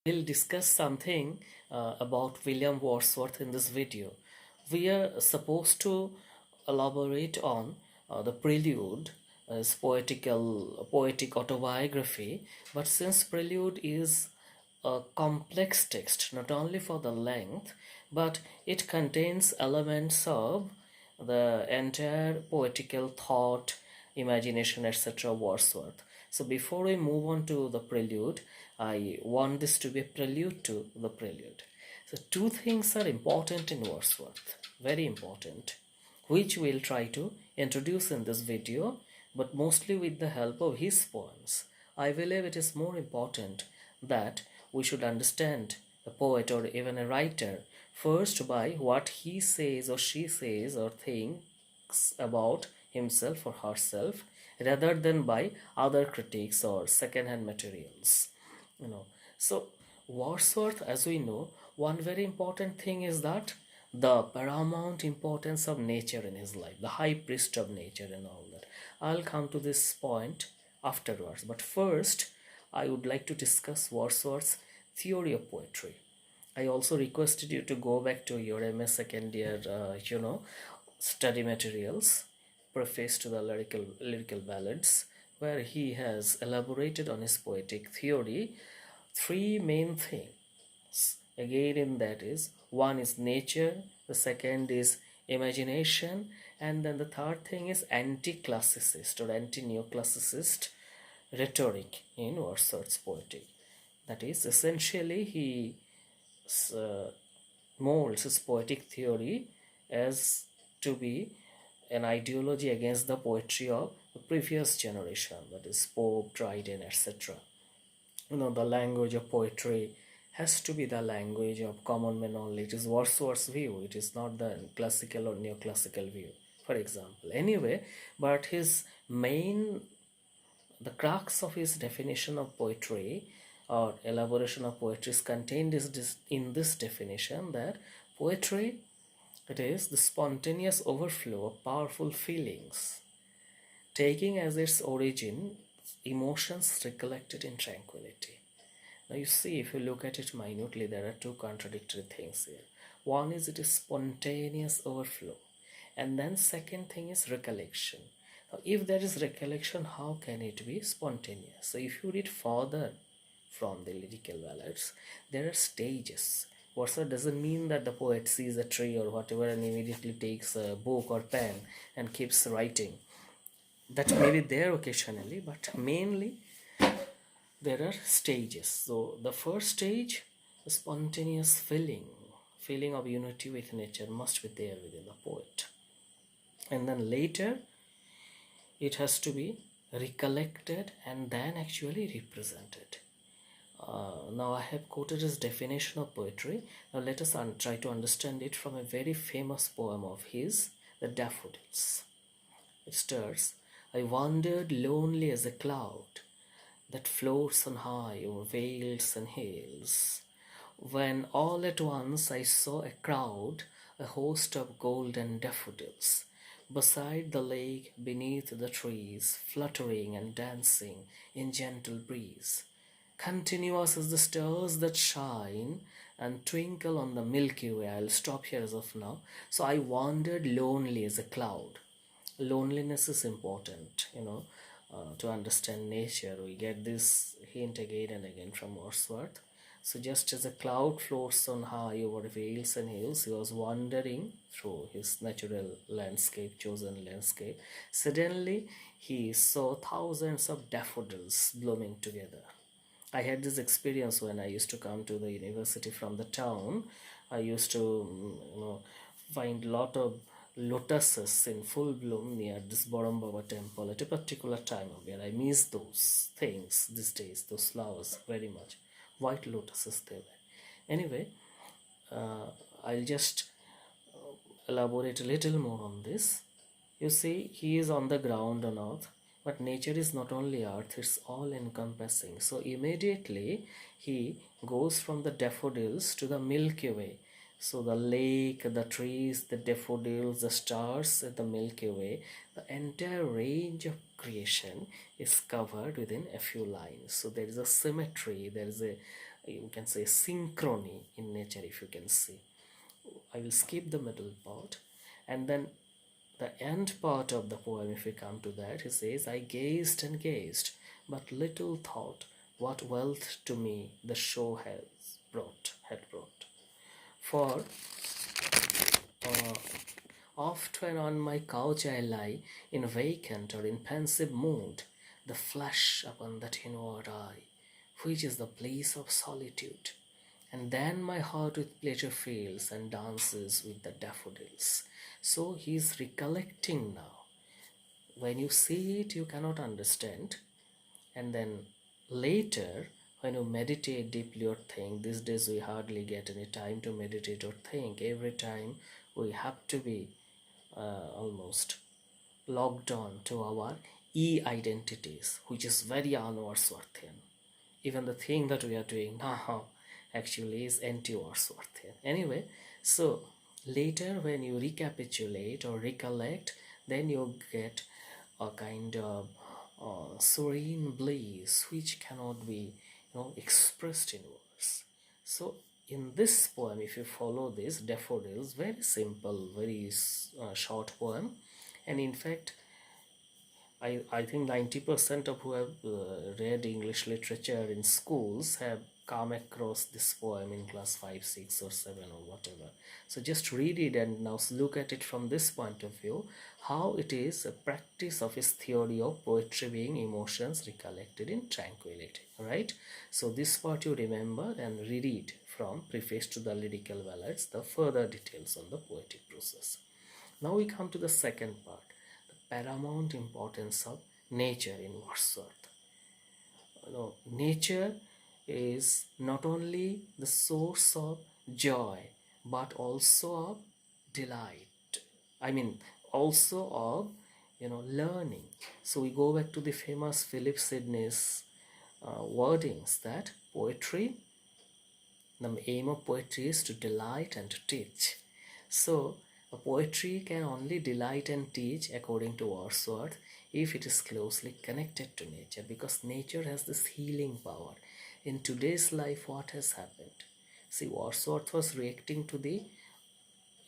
We'll discuss something about William Wordsworth in this video. We are supposed to elaborate on the prelude as poetic autobiography, but since prelude is a complex text, not only for the length, but it contains elements of the entire poetical thought, imagination, etc. Wordsworth. So before we move on to the prelude, I want this to be a prelude to the prelude. So two things are important in Wordsworth, very important, which we'll try to introduce in this video, but mostly with the help of his poems. I believe it is more important that we should understand a poet or even a writer first by what he says or she says or thinks about himself or herself rather than by other critics or second-hand materials. So Wordsworth, as we know, one very important thing is that the paramount importance of nature in his life, the high priest of nature and all that. I'll come to this point afterwards, but first I would like to discuss Wordsworth's theory of poetry. I also requested you to go back to your MS second year, study materials, preface to the lyrical ballads, where he has elaborated on his poetic theory. Three main things again in that is, one is nature, the second is imagination, and then the third thing is anti-classicist or anti-neoclassicist rhetoric in Wordsworth's poetry. That is, essentially he molds his poetic theory as to be an ideology against the poetry of the previous generation, that is Pope, Dryden, etc. The language of poetry has to be the language of common men only. It is Wordsworth's view, it is not the classical or neoclassical view, for example. Anyway, but the crux of his definition of poetry or elaboration of poetry is contained in this definition, that poetry, it is the spontaneous overflow of powerful feelings, taking as its origin emotions recollected in tranquility. Now you see, if you look at it minutely, there are two contradictory things here. One is it is spontaneous overflow, and then second thing is recollection. Now if there is recollection, how can it be spontaneous? So if you read further from the lyrical ballads, there are stages. Wordsworth doesn't mean that the poet sees a tree or whatever and immediately takes a book or pen and keeps writing. That may be there occasionally, but mainly there are stages. So the first stage, the spontaneous feeling of unity with nature must be there within the poet, and then later it has to be recollected and then actually represented. Now I have quoted his definition of poetry. Now let us try to understand it from a very famous poem of his, The Daffodils. It starts, I wandered lonely as a cloud that floats on high over vales and hills, when all at once I saw a crowd, a host of golden daffodils, beside the lake, beneath the trees, fluttering and dancing in gentle breeze, continuous as the stars that shine and twinkle on the Milky Way. I'll stop here as of now. So I wandered lonely as a cloud. Loneliness is important, to understand nature. We get this hint again and again from Wordsworth. So just as a cloud floats on high over vales and hills, he was wandering through his natural landscape, chosen landscape. Suddenly he saw thousands of daffodils blooming together. I had this experience when I used to come to the university from the town. I used to find a lot of lotuses in full bloom near this Borom Baba temple at a particular time of year. I miss those things these days, those flowers very much. White lotuses they were. Anyway, I'll just elaborate a little more on this. You see, he is on the ground on earth, but nature is not only earth, it's all encompassing. So immediately he goes from the daffodils to the Milky Way. So the lake, the trees, the daffodils, the stars, the Milky Way, the entire range of creation is covered within a few lines. So there is a symmetry, there is a you can say synchrony in nature, if you can see. I will skip the middle part, and then the end part of the poem, if we come to that, he says, I gazed and gazed, but little thought what wealth to me the show had brought. For uh, oft when on my couch I lie, in vacant or in pensive mood, the flash upon that inward eye, which is the place of solitude. And then my heart with pleasure fills and dances with the daffodils. So he is recollecting now. When you see it, you cannot understand. And then later, when you meditate deeply or think, these days we hardly get any time to meditate or think. Every time we have to be almost logged on to our e-identities, which is very unwordsworthian. Even the thing that we are doing now actually is anti-Wordsworthian. Anyway, so later when you recapitulate or recollect, then you get a kind of serene bliss which cannot be expressed in words. So in this poem, if you follow this daffodils, very simple, very short poem, and in fact I think 90% of who have read English literature in schools have come across this poem in class 5, 6 or 7 or whatever. So just read it and now look at it from this point of view, how it is a practice of his theory of poetry being emotions recollected in tranquility, right? So this part you remember and reread from Preface to the Lyrical Ballads, the further details on the poetic process. Now we come to the second part, paramount importance of nature in Wordsworth. Nature is not only the source of joy but also of delight. I mean, also of learning. So we go back to the famous Philip Sidney's wordings that the aim of poetry is to delight and to teach. So a poetry can only delight and teach, according to Wordsworth, if it is closely connected to nature, because nature has this healing power. In today's life, what has happened? See, Wordsworth was reacting to the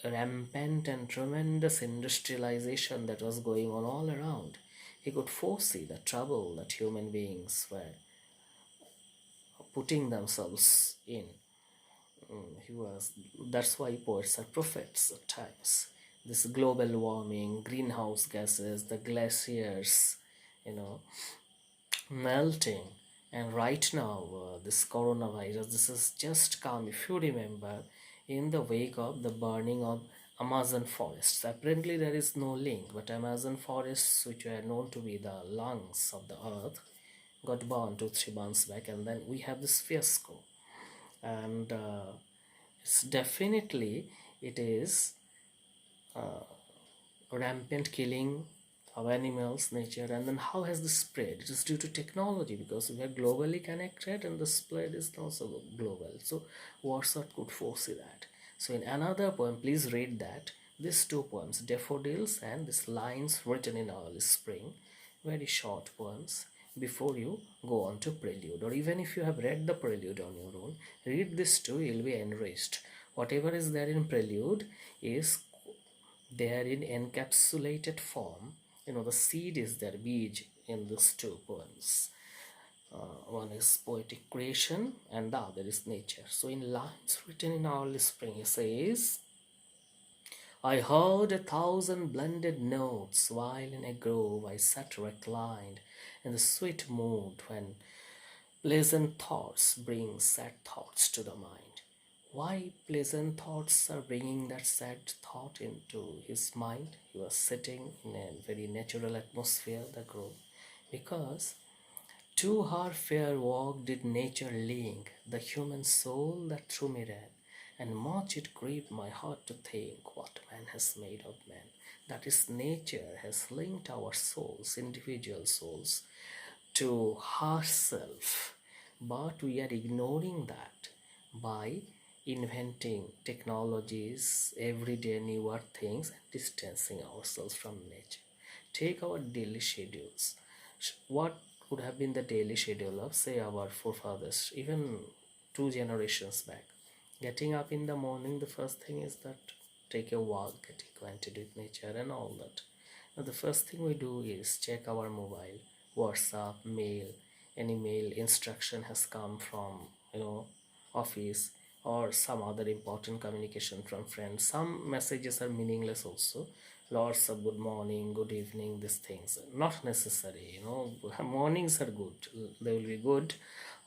rampant and tremendous industrialization that was going on all around. He could foresee the trouble that human beings were putting themselves in. That's why poets are prophets at times. This global warming, greenhouse gases, the glaciers, melting, and right now this coronavirus, this has just come, if you remember, in the wake of the burning of Amazon forests. Apparently there is no link, but Amazon forests, which were known to be the lungs of the earth, got burned 2-3 months back, and then we have this fiasco. And it's definitely, it is rampant killing of animals, nature. And then how has this spread? It is due to technology, because we are globally connected and the spread is also global. So Wordsworth could foresee that. So in another poem, please read that, these two poems, Daffodils and this Lines Written in Early Spring, very short poems, before you go on to Prelude. Or even if you have read the Prelude on your own, read this too, you'll be enriched. Whatever is there in Prelude is there in encapsulated form. The seed is there, Bij, in these two poems. One is poetic creation and the other is nature. So in Lines Written in Early Spring, he says, I heard 1,000 blended notes while in a grove I sat reclined in the sweet mood when pleasant thoughts bring sad thoughts to the mind. Why pleasant thoughts are bringing that sad thought into his mind? He was sitting in a very natural atmosphere, the grove, because to her fair walk did nature link the human soul that through me ran, and much it grieved my heart to think what man has made of man. That is, nature has linked our souls, individual souls, to herself, but we are ignoring that by inventing technologies, everyday newer things, and distancing ourselves from nature. Take our daily schedules. What would have been the daily schedule of, say, our forefathers, even two generations back. Getting up in the morning, the first thing is that take a walk, get acquainted with nature and all that. Now the first thing we do is check our mobile, WhatsApp, mail, any mail instruction has come from, office, or some other important communication from friends. Some messages are meaningless also. Lots of good morning, good evening, these things. Not necessary, mornings are good. They will be good,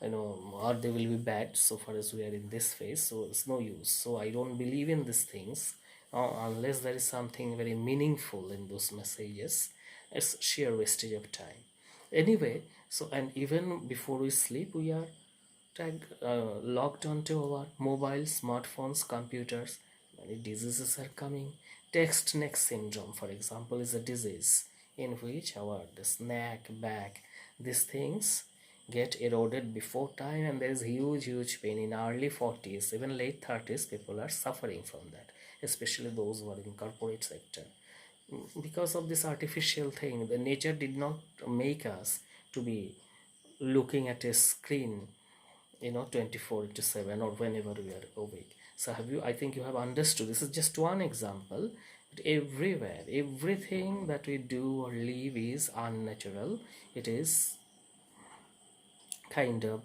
or they will be bad so far as we are in this phase. So it's no use. So I don't believe in these things unless there is something very meaningful in those messages. It's sheer wastage of time. Anyway, so and even before we sleep, we are logged onto our mobile, smartphones, computers. Many diseases are coming. Text neck syndrome, for example, is a disease in which our this neck, back, these things get eroded before time, and there is huge pain in early 40s, even late 30s. People are suffering from that, especially those who are in corporate sector. Because of this artificial thing, the nature did not make us to be looking at a screen 24 into 7 or whenever we are awake. So I think you have understood. This is just one example, but everywhere, everything that we do or live is unnatural. It is kind of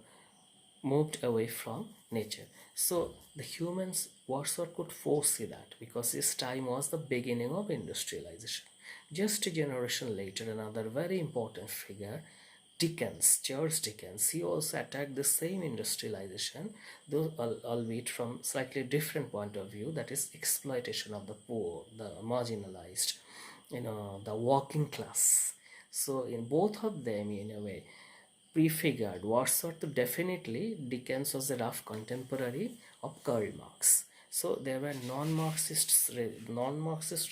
moved away from nature. So the humans, Wordsworth could foresee that, because his time was the beginning of industrialization. Just a generation later, another very important figure, Dickens, Charles Dickens, he also attacked the same industrialization, though albeit from slightly different point of view, that is exploitation of the poor, the marginalized, the working class. So in both of them, in a way, prefigured Wordsworth. Definitely, Dickens was a rough contemporary of Karl Marx. So there were non-Marxist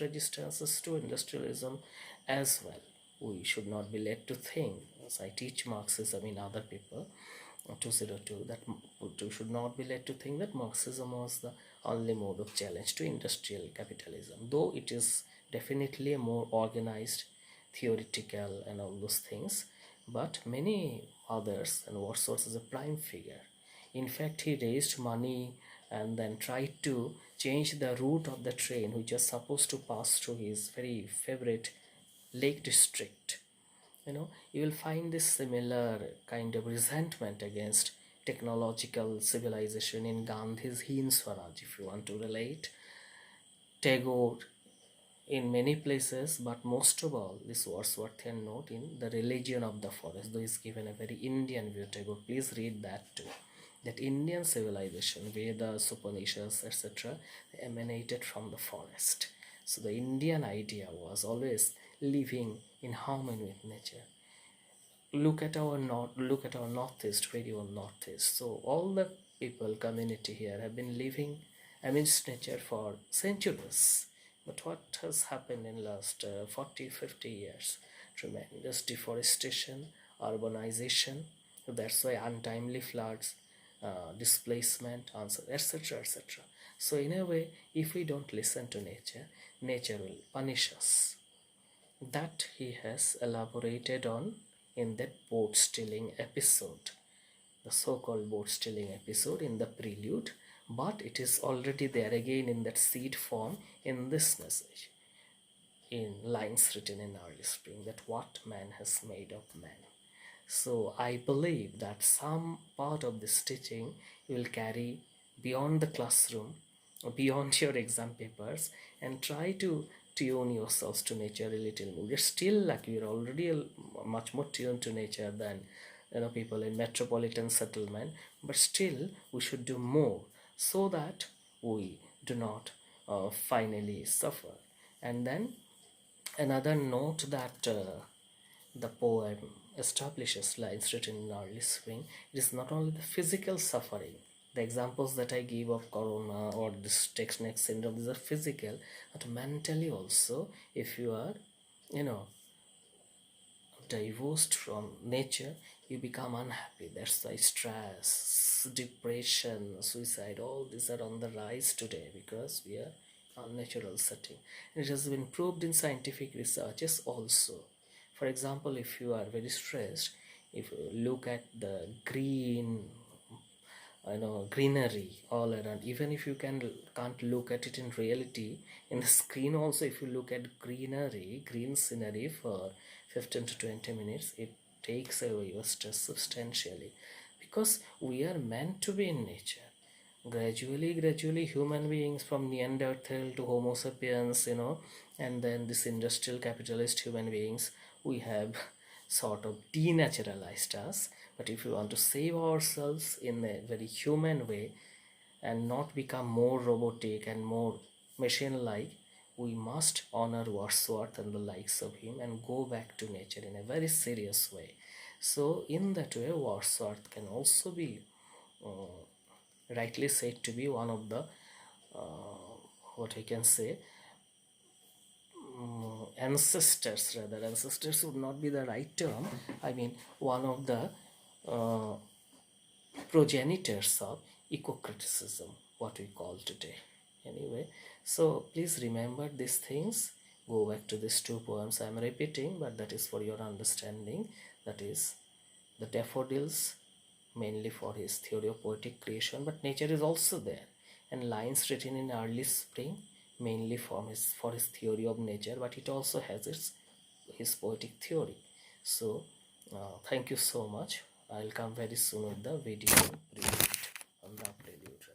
resistances to industrialism as well. We should not be led to think, as I teach Marxism in other people, 202, that we should not be led to think that Marxism was the only mode of challenge to industrial capitalism, though it is definitely a more organized, theoretical, and all those things. But many others, and Wordsworth is a prime figure. In fact, he raised money and then tried to change the route of the train, which was supposed to pass through his very favorite Lake District. You will find this similar kind of resentment against technological civilization in Gandhi's Hind Swaraj, if you want to relate. Tagore in many places, but most of all, this Wordsworthian note in The Religion of the Forest, though is given a very Indian view. Tagore, please read that too. That Indian civilization, Vedas, Upanishads, etc., emanated from the forest. So the Indian idea was always living in harmony with nature. Look at our northeast, very own northeast. So all the people, community here have been living amidst nature for centuries. But what has happened in last 40, 50 years? Tremendous deforestation, urbanization. That's why untimely floods, displacement, etc., etc. So in a way, if we don't listen to nature, nature will punish us. That he has elaborated on in that boat stealing episode, the so-called boat stealing episode in the prelude, but it is already there again in that seed form in this message, in lines written in early spring, that what man has made of man. So I believe that some part of this teaching you will carry beyond the classroom, beyond your exam papers, and try to tune yourselves to nature a little more. You're still like you're already much more tuned to nature than people in metropolitan settlement, but still we should do more so that we do not finally suffer. And then another note that the poem establishes, lines written in early spring, it is not only the physical suffering. The examples that I give of corona or this text neck syndrome, these are physical, but mentally also, if you are, divorced from nature, you become unhappy. That's why stress, depression, suicide, all these are on the rise today because we are unnatural setting. And it has been proved in scientific researches also. For example, if you are very stressed, if you look at the green greenery all around. Even if you can't look at it in reality, in the screen also, if you look at green scenery for 15 to 20 minutes, it takes away your stress substantially, because we are meant to be in nature. Gradually human beings from Neanderthal to Homo sapiens, and then this industrial capitalist human beings, we have sort of denaturalized us. But if we want to save ourselves in a very human way and not become more robotic and more machine like, we must honor Wordsworth and the likes of him and go back to nature in a very serious way. So in that way, Wordsworth can also be rightly said to be one of the what I can say, ancestors. Rather, ancestors would not be the right term. I mean, one of the uh, progenitors of eco-criticism, what we call today. Anyway, so please remember these things. Go back to these two poems I am repeating, but that is for your understanding. That is the daffodils, mainly for his theory of poetic creation, but nature is also there, and lines written in early spring, mainly for his theory of nature, but it also has his poetic theory. So thank you so much. I'll come very soon with the video prelude on the prelude.